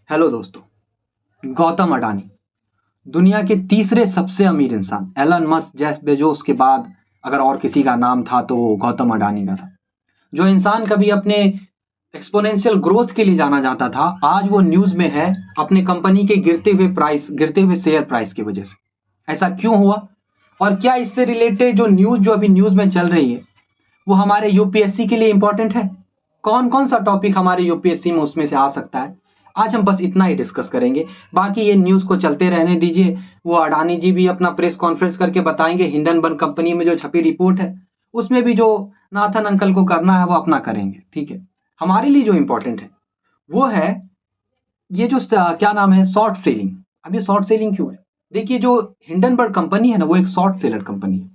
Hello दोस्तों। गौतम अडानी दुनिया के तीसरे सबसे अमीर इंसान, एलन मस्क, जेफ बेजोस के बाद अगर और किसी का नाम था तो वो गौतम अडानी का था। जो इंसान कभी अपने एक्सपोनेंशियल ग्रोथ के लिए जाना जाता था, आज वो न्यूज में है अपने कंपनी के गिरते हुए शेयर प्राइस की वजह से। ऐसा क्यों हुआ और क्या इससे रिलेटेड जो अभी न्यूज में चल रही है वो हमारे यूपीएससी के लिए इंपॉर्टेंट है? कौन कौन सा टॉपिक हमारे यूपीएससी में उसमें से आ सकता है, आज हम बस इतना ही डिस्कस करेंगे। बाकी ये न्यूज़ को चलते रहने दीजिए। वो अडानी जी भी अपना प्रेस कॉन्फ्रेंस करके बताएंगे। हिंडनबर्ग कंपनी में जो छपी रिपोर्ट है उसमें भी जो नाथन अंकल को करना है वो अपना करेंगे। ठीक है, हमारे लिए जो इंपॉर्टेंट है वो है ये जो क्या नाम है, शॉर्ट सेलिंग। अब ये शॉर्ट सेलिंग क्यों है? देखिए, जो हिंडनबर्ग कंपनी है ना, वो एक शॉर्ट सेलर कंपनी है।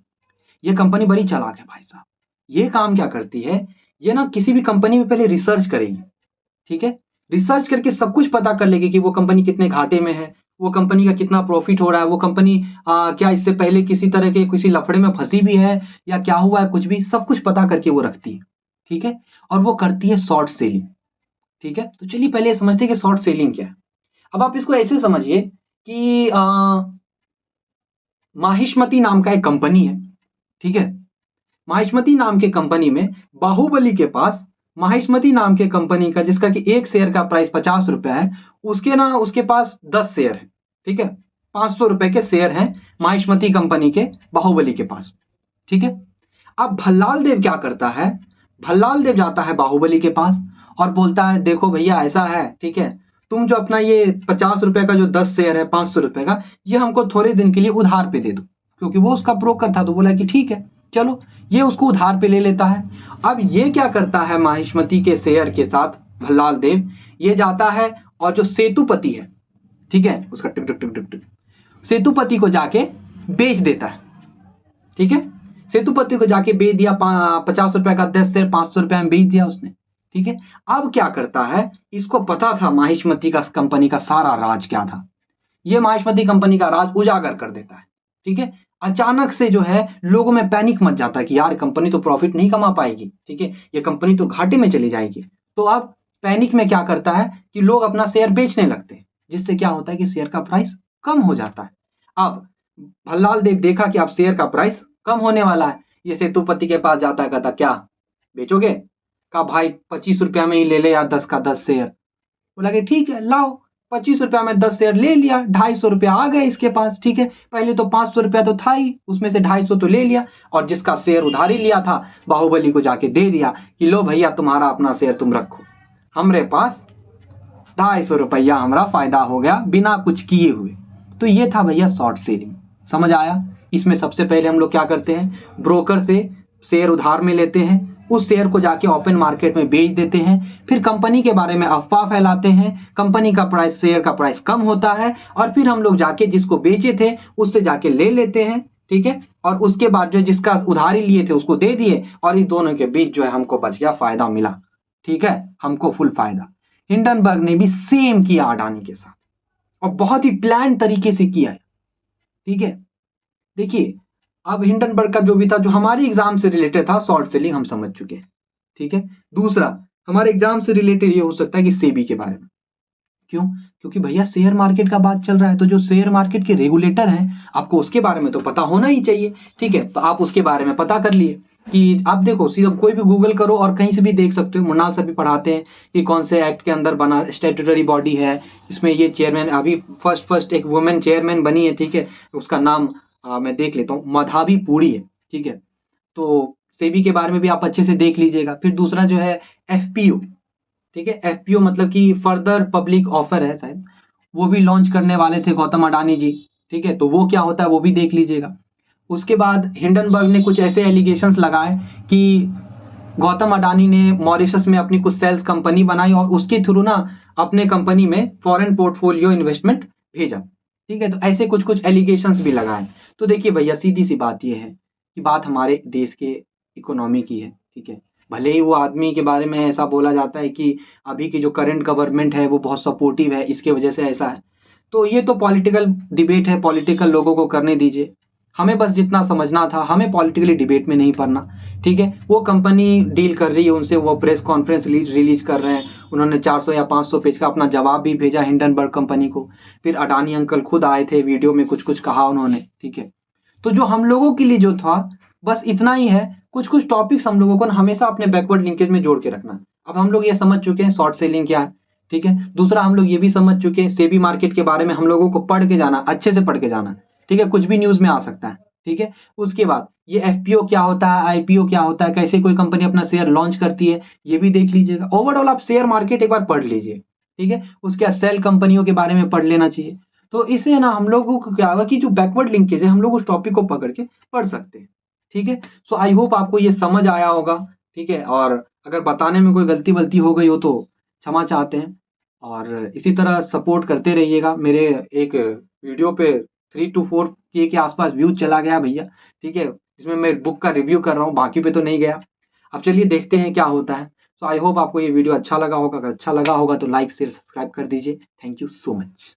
ये कंपनी बड़ी चालाक है भाई साहब। ये काम क्या करती है, ये ना किसी भी कंपनी में पहले रिसर्च करेगी। ठीक है, रिसर्च करके सब कुछ पता कर लेगी कि वो कंपनी कितने घाटे में है, वो कंपनी का कितना प्रॉफिट हो रहा है, वो कंपनी क्या इससे पहले किसी तरह के किसी लफड़े में फंसी भी है या क्या हुआ है, कुछ भी सब कुछ पता करके वो रखती है। ठीक है, और वो करती है शॉर्ट सेलिंग। ठीक है, तो चलिए पहले समझते हैं कि शॉर्ट सेलिंग क्या है। अब आप इसको ऐसे समझिए कि माहिष्मती नाम का एक कंपनी है। ठीक है, माहिष्मती नाम के कंपनी में बाहुबली के पास माहिष्मती नाम के कंपनी का, जिसका कि एक शेयर का प्राइस 50 रुपया है, उसके पास 10 शेयर है। ठीक है, 500 रुपए के शेयर हैं माहिष्मती कंपनी के बाहुबली के पास। ठीक है, अब भल्लाल देव क्या करता है, भल्लाल देव जाता है बाहुबली के पास और बोलता है देखो भैया ऐसा है, ठीक है, तुम जो अपना ये 50 रुपए का जो 10 शेयर है 500 रुपए का, ये हमको थोड़े दिन के लिए उधार पे दे दो। क्योंकि वो उसका ब्रोकर था तो बोला कि ठीक है चलो, ये उसको उधार पे ले लेता है। अब ये क्या करता है माहिष्मती के शेयर के साथ भल्लाल देव, ये जाता है और जो सेतुपति है, ठीक है, उसका टिक टिक टिक टिक टिक सेतुपति को जाके बेच देता है। ठीक है, सेतुपति को जाके बेच दिया, 50 रुपए का 10 शेयर 500 रुपए में बेच दिया उसने। ठीक है, अब क्या करता है, इसको पता था माहिष्मती का कंपनी का सारा राज क्या था, ये माहिष्मती कंपनी का राज उजागर कर देता है। ठीक है, अचानक से जो है लोगों में पैनिक मच जाता है कि यार कंपनी तो प्रॉफिट नहीं कमा पाएगी, ठीक है, ये कंपनी तो घाटे में चली जाएगी। तो अब पैनिक में क्या करता है कि लोग अपना शेयर बेचने लगते हैं, जिससे क्या होता है कि शेयर का प्राइस कम हो जाता है। अब भल्लाल देव देखा कि अब शेयर का प्राइस कम होने वाला है, ये सेतुपति के पास जाता है, कहता क्या बेचोगे? कहा भाई 25 रुपया में ही ले ले यार, 10 का 10 शेयर। बोला कि ठीक है लाओ, 25 रुपया में 10 शेयर ले लिया, 250 रुपया आ गए इसके पास। ठीक है, पहले तो 500 रुपया तो था ही, उसमें से 250 तो ले लिया और जिसका शेयर उधारी लिया था बाहुबली को जाके दे दिया कि लो भैया तुम्हारा अपना शेयर तुम रखो, हमरे पास 250 रुपया हमारा फायदा हो गया बिना कुछ किए हुए। तो ये था भैया शॉर्ट सेलिंग। समझ आया? इसमें सबसे पहले हम लोग क्या करते हैं, ब्रोकर से शेयर उधार में लेते हैं, उस शेयर को जाके ओपन मार्केट में बेच देते हैं, फिर कंपनी के बारे में अफवाह फैलाते हैं, कंपनी का प्राइस, शेयर का प्राइस कम होता है और फिर हम लोग जाके जिसको बेचे थे उससे जाके ले लेते हैं। ठीक है, और उसके बाद जो जिसका उधारी लिए थे उसको दे दिए और इस दोनों के बीच जो है हमको बच गया, फायदा मिला। ठीक है, हमको फुल फायदा। हिंडनबर्ग ने भी सेम किया अडानी के साथ और बहुत ही प्लान तरीके से किया है। ठीक है, देखिए अब हिंडनबर्ग का जो भी था, जो हमारे एग्जाम से रिलेटेड था, शॉर्ट सेलिंग हम समझ चुके हैं। ठीक है, दूसरा हमारे एग्जाम से रिलेटेड ये हो सकता है कि सेबी के बारे में। क्यों? क्योंकि भैया शेयर मार्केट का बात चल रहा है, तो जो शेयर मार्केट के रेगुलेटर हैं आपको उसके बारे में तो पता होना ही चाहिए। ठीक है, तो आप उसके बारे में पता कर लिए कि आप देखो सीधा कोई भी गूगल करो और कहीं से भी देख सकते हो, मुन्नाल सर भी पढ़ाते हैं कि कौन से एक्ट के अंदर बना स्टैट्यूटरी बॉडी है, इसमें ये चेयरमैन अभी फर्स्ट एक वुमेन चेयरमैन बनी है। ठीक है, उसका नाम मैं देख लेता हूँ, मधावी पूरी है। ठीक है, तो सेबी के बारे में भी आप अच्छे से देख लीजिएगा। फिर दूसरा जो है एफपीओ। ठीक है, एफपीओ मतलब कि फर्दर पब्लिक ऑफर है शायद, वो भी लॉन्च करने वाले थे गौतम अडानी जी। ठीक है, तो वो क्या होता है वो भी देख लीजिएगा। उसके बाद हिंडनबर्ग ने कुछ ऐसे एलिगेशंस लगाए कि गौतम अडानी ने मॉरिशस में अपनी कुछ सेल्स कंपनी बनाई और उसके थ्रू ना अपने कंपनी में फॉरेन पोर्टफोलियो इन्वेस्टमेंट भेजा। ठीक है, तो ऐसे कुछ कुछ एलिगेशंस भी लगाए। तो देखिए भैया सीधी सी बात ये है कि बात हमारे देश के इकोनॉमी की है। ठीक है, भले ही वो आदमी के बारे में ऐसा बोला जाता है कि अभी की जो करंट गवर्नमेंट है वो बहुत सपोर्टिव है, इसके वजह से ऐसा है। तो ये तो पॉलिटिकल डिबेट है, पॉलिटिकल लोगों को करने दीजिए। हमें बस जितना समझना था, हमें पॉलिटिकली डिबेट में नहीं पड़ना, ठीक है। वो कंपनी डील कर रही है उनसे, वो प्रेस कॉन्फ्रेंस रिलीज कर रहे हैं, उन्होंने 400 या 500 पेज का अपना जवाब भी भेजा हिंडनबर्ग कंपनी को। फिर अडानी अंकल खुद आए थे, वीडियो में कुछ कुछ कहा उन्होंने, ठीक है। तो जो हम लोगों के लिए जो था बस इतना ही है, कुछ कुछ टॉपिक्स हम लोगों को हमेशा अपने बैकवर्ड लिंकेज में जोड़ के रखना है। अब हम लोग ये समझ चुके हैं शॉर्ट सेलिंग क्या है, ठीक है। दूसरा हम लोग ये भी समझ चुके हैं सेबी मार्केट के बारे में हम लोगों को पढ़ के जाना, अच्छे से पढ़ के जाना, ठीक है। कुछ भी न्यूज में आ सकता है, ठीक है। उसके बाद ये एफपीओ क्या होता है, आईपीओ क्या होता है, कैसे कोई कंपनी अपना शेयर लॉन्च करती है, ये भी देख लीजिएगा। ओवरऑल आप शेयर मार्केट एक बार पढ़ लीजिए, ठीक है। उसके बाद सेल कंपनियों के बारे में पढ़ लेना चाहिए। तो इससे ना हम लोगों को क्या होगा कि जो बैकवर्ड लिंकेज है हम लोग उस टॉपिक को पकड़ के पढ़ सकते हैं, ठीक है। सो आई होप आपको ये समझ आया होगा, ठीक है। और अगर बताने में कोई गलती वलती हो गई हो तो क्षमा चाहते हैं। और इसी तरह सपोर्ट करते रहिएगा। मेरे एक वीडियो पे 3 to 4 के आसपास व्यूज चला गया भैया, ठीक है, जिसमें मैं बुक का रिव्यू कर रहा हूँ, बाकी पे तो नहीं गया। अब चलिए देखते हैं क्या होता है। सो आई होप आपको ये वीडियो अच्छा लगा होगा, अगर अच्छा लगा होगा तो लाइक शेयर सब्सक्राइब कर दीजिए। Thank you so much.